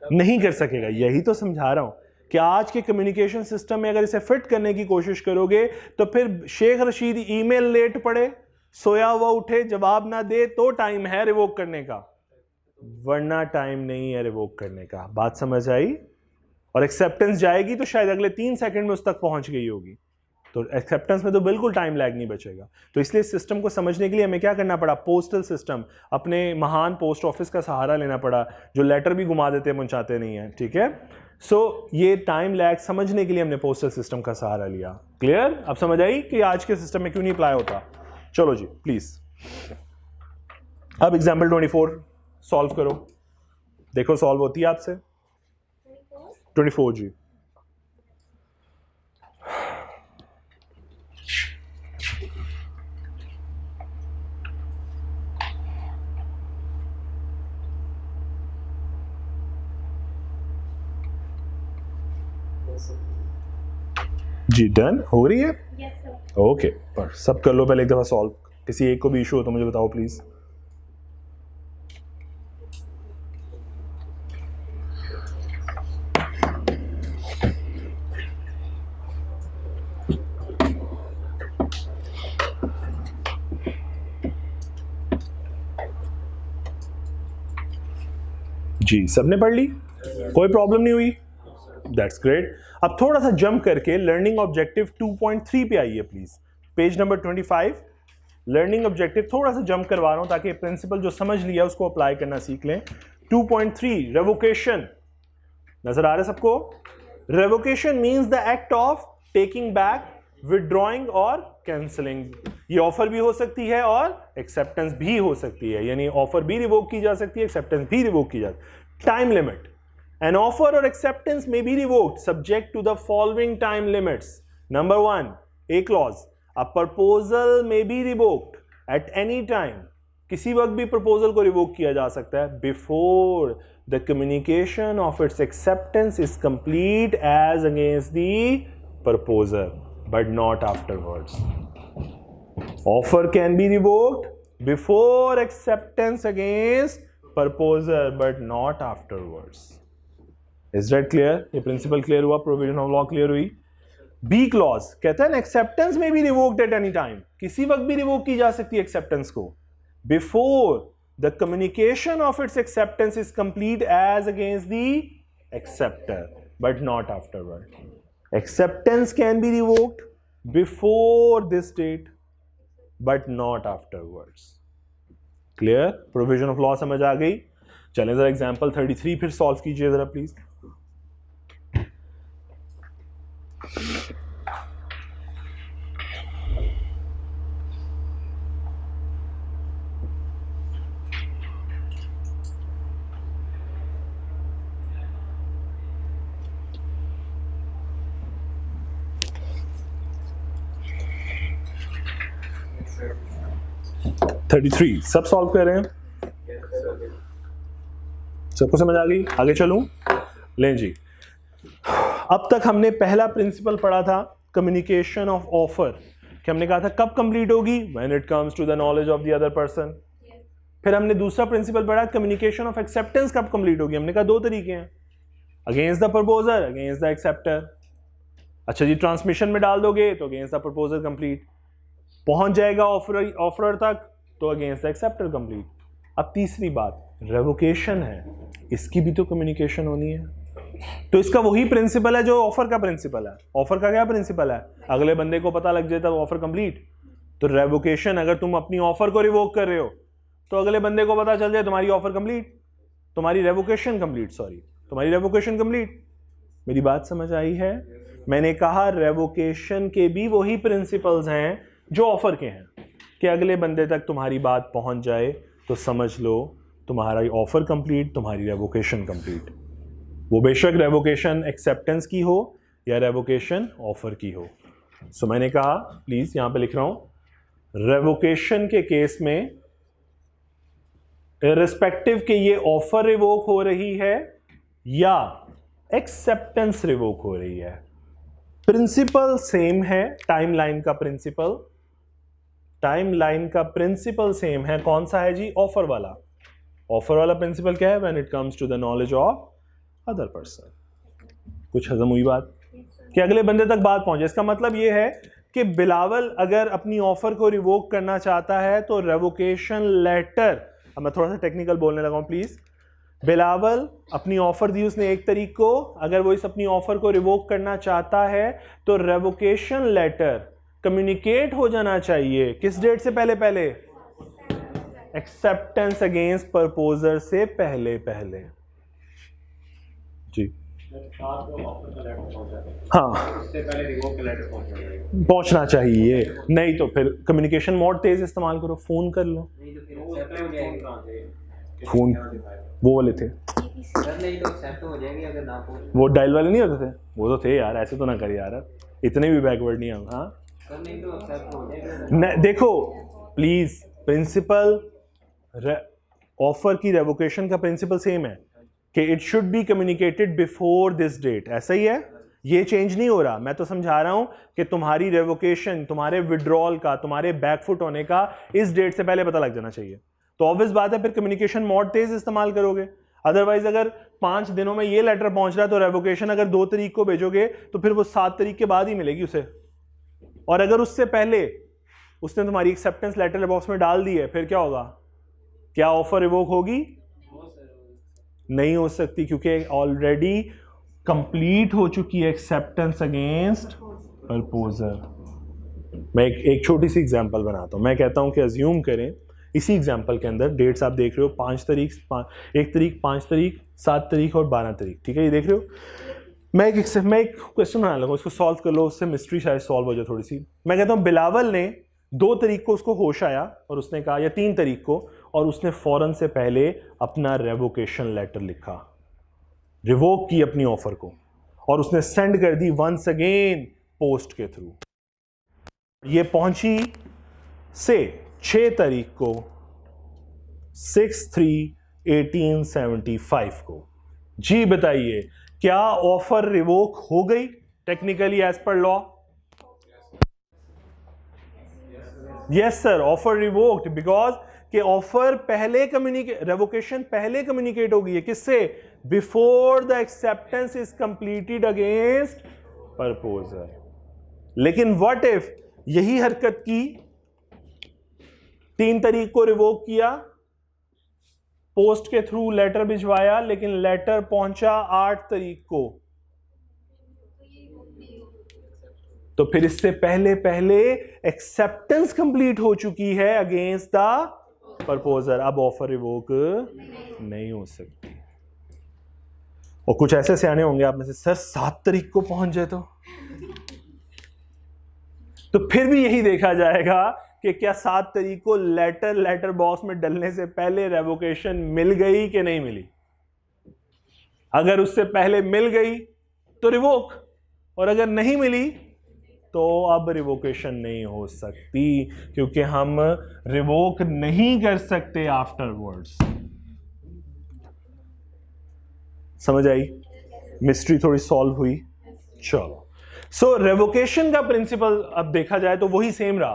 S1: नहीं कर सकेगा, यही तो समझा रहा हूं कि आज के कम्युनिकेशन सिस्टम में अगर इसे फिट करने की कोशिश करोगे तो फिर शेख रशीद ईमेल लेट पड़े, सोया हुआ उठे, जवाब ना दे तो टाइम है रिवोक करने का, वरना टाइम नहीं है रिवोक करने का। बात समझ आई? और एक्सेप्टेंस जाएगी तो शायद अगले 3 सेकंड में उस तक पहुंच गई होगी, तो एक्सेप्टेंस में तो बिल्कुल टाइम लैग नहीं बचेगा। तो इसलिए सिस्टम को समझने के लिए हमें क्या करना पड़ा, पोस्टल सिस्टम, अपने महान पोस्ट ऑफिस का सहारा लेना पड़ा, जो लेटर भी घुमा देते हैं, पहुंचाते नहीं है, ठीक है। सो ये टाइम लैग समझने के लिए हमने पोस्टल सिस्टम का सहारा लिया। क्लियर? अब समझ आई कि आज के सिस्टम में क्यों नहीं अप्लाई होता। चलो जी प्लीज, अब एग्जाम्पल 24 सॉल्व करो, देखो सॉल्व होती है आपसे। 24 जी। जी डन हो रही है?
S3: Yes sir.
S1: ओके, पर सब कर लो पहले एक दफा सॉल्व। किसी एक को भी इशू हो तो मुझे बताओ प्लीज। जी सबने पढ़ ली, कोई प्रॉब्लम नहीं हुई? That's great. अब थोड़ा सा जंप करके लर्निंग ऑब्जेक्टिव 2.3 पे आइए please, page number 25। Learning objective थोड़ा सा जंप करवा रहा हूं ताकि प्रिंसिपल जो समझ लिया उसको अप्लाई करना सीख लें। 2.3 रेवोकेशन, नजर आ रहा है सबको? Revocation means the act of taking back, withdrawing और कैंसलिंग। ये ऑफर भी हो सकती है और एक्सेप्टेंस भी हो सकती है, यानी ऑफर भी रिवोक की जा सकती है, एक्सेप्टेंस भी रिवोक की जा सकती है। Time limit, an offer or acceptance may be revoked subject to the following time limits. Number 1, A clause, a proposal may be revoked at any time. किसी वक्त भी प्रपोजल को रिवोक किया जा सकता है before the communication of its acceptance is complete as against the proposer, but not afterwards. Offer can be revoked before acceptance against proposer, but not afterwards. Is that clear? ये principal clear हुआ, provision of law clear हुई। B clause कहता है acceptance में भी revoked at any time, किसी वक्त भी रिवोक की जा सकती है एक्सेप्टेंस को, before the communication of its acceptance is complete as against the acceptor, but not afterward. Acceptance can be revoked before this date, but not afterwards. Clear? Provision of law समझ आ गई? चलें जरा एग्जाम्पल 33 फिर solve कीजिए जरा please. Yes, 33 सब solve कर रहे हैं? सबको समझ आ गई? आगे चलूं? लें जी, अब तक हमने पहला प्रिंसिपल पढ़ा था कम्युनिकेशन ऑफ ऑफर, कि हमने कहा था कब कंप्लीट होगी, when it comes to the knowledge of the other person. फिर हमने दूसरा प्रिंसिपल पढ़ा कम्युनिकेशन ऑफ एक्सेप्टेंस कब कंप्लीट होगी, हमने कहा दो तरीके हैं, against the proposer, against the acceptor. अच्छा जी, ट्रांसमिशन में डाल दोगे तो अगेंस्ट द प्रपोजर कंप्लीट, पहुंच जाएगा ऑफरर तक तो अगेंस्ट द एक्सेप्टर कंप्लीट। अब तीसरी बात रेवोकेशन है, इसकी भी तो कम्युनिकेशन होनी है, तो इसका वही प्रिंसिपल है जो ऑफर का प्रिंसिपल है। ऑफर का क्या प्रिंसिपल है? अगले बंदे को पता लग जाए तब ऑफर कंप्लीट। तो रेवोकेशन, अगर तुम अपनी ऑफर को रिवोक कर रहे हो तो अगले बंदे को पता चल जाए तुम्हारी ऑफर कंप्लीट, तुम्हारी रेवोकेशन कंप्लीट, सॉरी तुम्हारी रेवोकेशन कंप्लीट। मेरी बात समझ आई है? मैंने कहा रेवोकेशन के भी वही प्रिंसिपल्स हैं जो ऑफर के हैं, कि अगले बंदे तक तुम्हारी बात पहुंच जाए तो समझ लो तुम्हारा ऑफर कंप्लीट, तुम्हारी रेवोकेशन कंप्लीट। वो बेशक रेवोकेशन एक्सेप्टेंस की हो या रेवोकेशन ऑफर की हो। सो मैंने कहा प्लीज यहां पे लिख रहा हूं, रेवोकेशन के केस में इर्रिस्पेक्टिव के ये ऑफर रिवोक हो रही है या एक्सेप्टेंस रिवोक हो रही है, प्रिंसिपल सेम है। टाइमलाइन का प्रिंसिपल, टाइमलाइन का प्रिंसिपल सेम है। कौन सा है जी? ऑफर वाला। ऑफर वाला प्रिंसिपल क्या है? When it comes to the knowledge of other person. कुछ हजम हुई बात? कि अगले बंदे तक बात पहुंचे। इसका मतलब यह है कि बिलावल अगर अपनी ऑफर को रिवोक करना चाहता है तो रेवोकेशन लेटर, अब मैं थोड़ा सा टेक्निकल बोलने लगा हूं प्लीज, बिलावल अपनी ऑफर दी उसने 1 तारीख को, अगर वो इस अपनी ऑफर को रिवोक करना चाहता है तो रेवोकेशन लेटर कम्युनिकेट हो जाना चाहिए किस डेट से पहले पहले? एक्सेप्टेंस अगेंस्ट प्रपोजर से पहले पहले। जी हाँ, पहुंचना चाहिए, नहीं तो फिर कम्युनिकेशन मोड तेज इस्तेमाल करो, फोन कर लो। फोन वो वाले थे
S3: नहीं तो एक्सेप्ट हो जाएगी अगर ना पहुंचे।
S1: वो डायल वाले नहीं होते थे, वो तो थे यार, ऐसे तो ना कर यार, इतने भी बैकवर्ड नहीं हम। हाँ
S3: सर नहीं तो एक्सेप्ट हो जाएगा।
S1: देखो प्लीज, प्रिंसिपल ऑफर की रेवोकेशन का प्रिंसिपल सेम है कि it should be communicated before this date, ऐसा ही है, ये चेंज नहीं हो रहा। मैं तो समझा रहा हूं कि तुम्हारी रेवोकेशन, तुम्हारे विड्रॉल का, तुम्हारे बैकफुट होने का इस डेट से पहले पता लग जाना चाहिए। तो ऑब्वियस बात है फिर कम्युनिकेशन मोड तेज इस्तेमाल करोगे। अदरवाइज अगर 5 दिनों में ये लेटर पहुंच रहा है तो रेवोकेशन अगर 2 तारीख को भेजोगे तो फिर वो 7 तारीख के बाद ही मिलेगी उसे। और अगर उससे पहले उसने तुम्हारी एक्सेप्टेंस लेटर बॉक्स में डाल दी है, फिर क्या होगा? क्या ऑफर रिवोक होगी? नहीं हो सकती, क्योंकि ऑलरेडी कंप्लीट हो चुकी है एक्सेप्टेंस अगेंस्ट प्रपोजर। मैं एक छोटी सी एग्जांपल बनाता हूं। मैं कहता हूं कि अज्यूम करें इसी एग्जांपल के अंदर डेट्स आप देख रहे हो 5 तारीख, 1 तारीख, 5 तारीख, 7 तारीख और 12 तारीख, ठीक है, ये देख रहे हो। मैं एक क्वेश्चन बना लूँगा, उसको सॉल्व कर लो, उससे मिस्ट्री शायद सॉल्व हो जाए थोड़ी सी। मैं कहता हूँ बिलावल ने 2 तारीख को उसको होश आया और उसने कहा, या 3 तारीख को, और उसने फौरन से पहले अपना रेवोकेशन लेटर लिखा, रिवोक की अपनी ऑफर को, और उसने सेंड कर दी वंस अगेन पोस्ट के थ्रू। ये पहुंची से 6 तारीख को 6/3/1875 को। जी बताइए, क्या ऑफर रिवोक हो गई technically as per law? Yes sir, offer revoked, because कि ऑफर पहले रेवोकेशन पहले कम्युनिकेट हो गई है किससे? Before the acceptance is completed against proposer. लेकिन व्हाट इफ यही हरकत की 3 तारीख को रिवोक किया, पोस्ट के थ्रू लेटर भिजवाया, लेकिन लेटर पहुंचा 8 तारीख को, तो फिर इससे पहले पहले एक्सेप्टेंस कंप्लीट हो चुकी है अगेंस्ट द प्रपोजर। अब ऑफर रिवोक नहीं हो सकती। और कुछ ऐसे सियाने होंगे आप में से, सर 7 तारीख को पहुंच जाए तो फिर भी यही देखा जाएगा कि क्या 7 तारीख को लेटर बॉक्स में डलने से पहले रेवोकेशन मिल गई कि नहीं मिली। अगर उससे पहले मिल गई तो रिवोक, और अगर नहीं मिली तो अब रिवोकेशन नहीं हो सकती, क्योंकि हम रिवोक नहीं कर सकते आफ्टरवर्ड्स। समझ आई? मिस्ट्री थोड़ी सॉल्व हुई। चलो, सो रेवोकेशन का प्रिंसिपल अब देखा जाए तो वही सेम रहा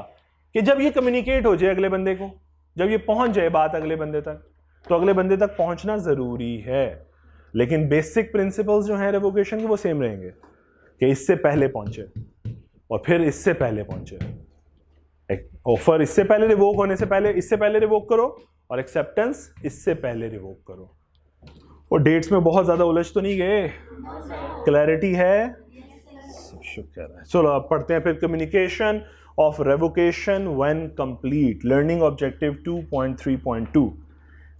S1: कि जब ये कम्युनिकेट हो जाए अगले बंदे को, जब ये पहुंच जाए बात अगले बंदे तक, तो अगले बंदे तक पहुंचना जरूरी है। लेकिन बेसिक प्रिंसिपल्स जो हैं रेवोकेशन के वो सेम रहेंगे कि इससे पहले पहुंचे और फिर इससे पहले पहुंचे। ऑफर इससे पहले रिवोक होने से पहले, इससे पहले रिवोक करो, और एक्सेप्टेंस इससे पहले रिवोक करो। और डेट्स में बहुत ज्यादा उलझ तो नहीं गए? क्लैरिटी है? शुक्र है। चलो अब पढ़ते हैं फिर communication of revocation when complete, learning objective 2.3.2।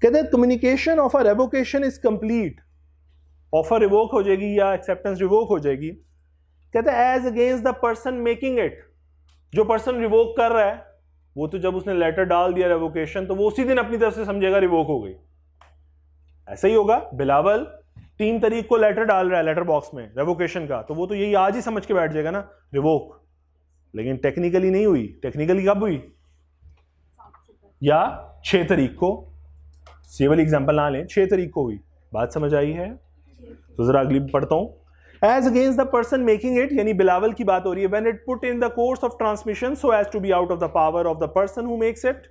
S1: कहते हैं communication of a revocation is complete. Offer revoke हो जाएगी या एक्सेप्टेंस रिवोक हो जाएगी, कहते हैं as against the person making it. जो पर्सन रिवोक कर रहा है वो तो जब उसने लेटर डाल दिया रेवोकेशन, तो वो उसी दिन अपनी तरफ से समझेगा रिवोक हो गई। ऐसा ही होगा, बिलावल 3 तारीख को लेटर डाल रहा है लेटर बॉक्स में रेवोकेशन का, तो वो तो यही आज ही समझ के बैठ जाएगा ना रिवोक। लेकिन टेक्निकली नहीं हुई। टेक्निकली कब हुई? या 6 तारीख को। ये वाली एग्जांपल ना लें, 6 तारीख को हुई। बात समझ आई है? तो जरा अगली पढ़ता हूं। As against the person making it, यानी बिलावल की बात हो रही है, when it put in the course of transmission so as to be out of the power of the person who makes it.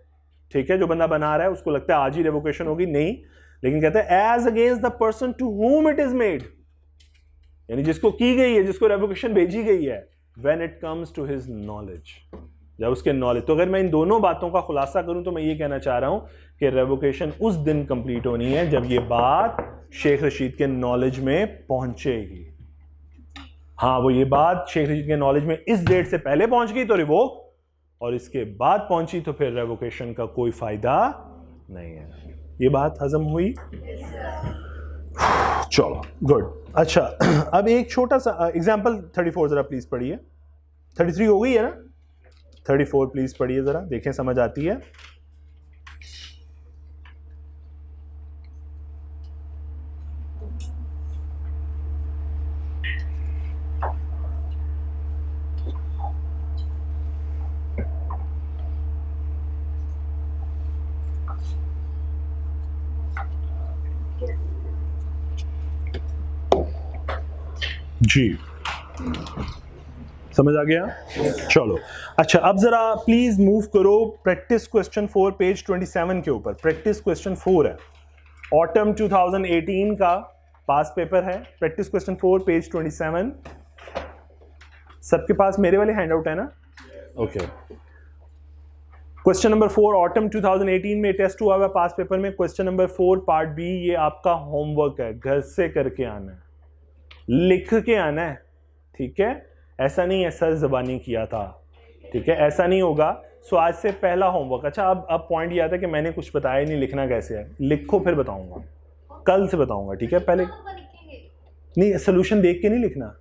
S1: ठीक है, जो बंदा बना रहा है उसको लगता है आज ही रेवोकेशन होगी, नहीं, लेकिन कहते हैं as against the person to whom it is made, यानी जिसको की गई है, जिसको रेवोकेशन भेजी गई है, when it comes to his knowledge. जब उसके नॉलेज, तो अगर मैं इन दोनों बातों का खुलासा करूं तो मैं ये कहना चाह रहा हूं कि रेवोकेशन उस दिन कंप्लीट होनी है जब ये बात शेख रशीद के नॉलेज में पहुंचेगी। हाँ, वो ये बात शेख रशीद के नॉलेज में इस डेट से पहले पहुंच गई तो रिवोक, और इसके बाद पहुंची तो फिर रेवोकेशन का कोई फायदा नहीं है। ये बात हजम हुई? चलो गुड। अच्छा, अब एक छोटा सा एग्जांपल 34 जरा प्लीज पढ़िए। 33 हो गई है ना? 34 प्लीज पढ़िए जरा, देखें समझ आती है। जी समझ आ गया? चलो अच्छा, अब जरा प्लीज मूव करो प्रैक्टिस क्वेश्चन 4 पेज 27 के ऊपर। प्रैक्टिस क्वेश्चन 4 है, ऑटम 2018 का पास पेपर है। Practice question 4 page 27। सबके पास मेरे वाले हैंडआउट है ना? ओके। क्वेश्चन नंबर 4 ऑटम 2018 में टेस्ट हुआ है पास पेपर में। क्वेश्चन नंबर 4 पार्ट बी, ये आपका होमवर्क है, घर से करके आना है, लिख के आना है, ठीक है? ऐसा नहीं है सर ज़बानी किया था, ठीक है? ऐसा नहीं होगा। सो आज से पहला होमवर्क। अच्छा, अब पॉइंट ये आता है कि मैंने कुछ बताया नहीं, लिखना कैसे है। लिखो फिर बताऊंगा, कल से बताऊंगा, ठीक है? पहले नहीं, सोल्यूशन देख के नहीं लिखना,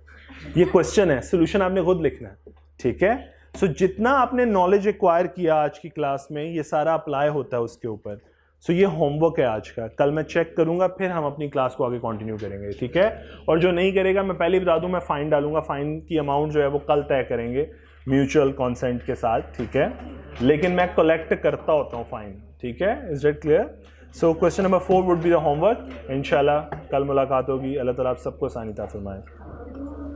S1: ये क्वेश्चन है, सोल्यूशन आपने खुद लिखना है, ठीक है? सो जितना आपने नॉलेज एक्वायर किया आज की क्लास में, ये सारा अप्लाई होता है उसके ऊपर। सो ये होमवर्क है आज का, कल मैं चेक करूंगा, फिर हम अपनी क्लास को आगे कंटिन्यू करेंगे, ठीक है? और जो नहीं करेगा, मैं पहले ही बता दूं, मैं फाइन डालूंगा। फाइन की अमाउंट जो है वो कल तय करेंगे म्यूचुअल कॉन्सेंट के साथ, ठीक है? लेकिन मैं कलेक्ट करता होता हूँ फाइन, ठीक है? Is that clear? So question number 4 would be the homework. इंशाल्लाह कल मुलाकात होगी। अल्लाह ताला आप सबको आसानी अता फरमाए।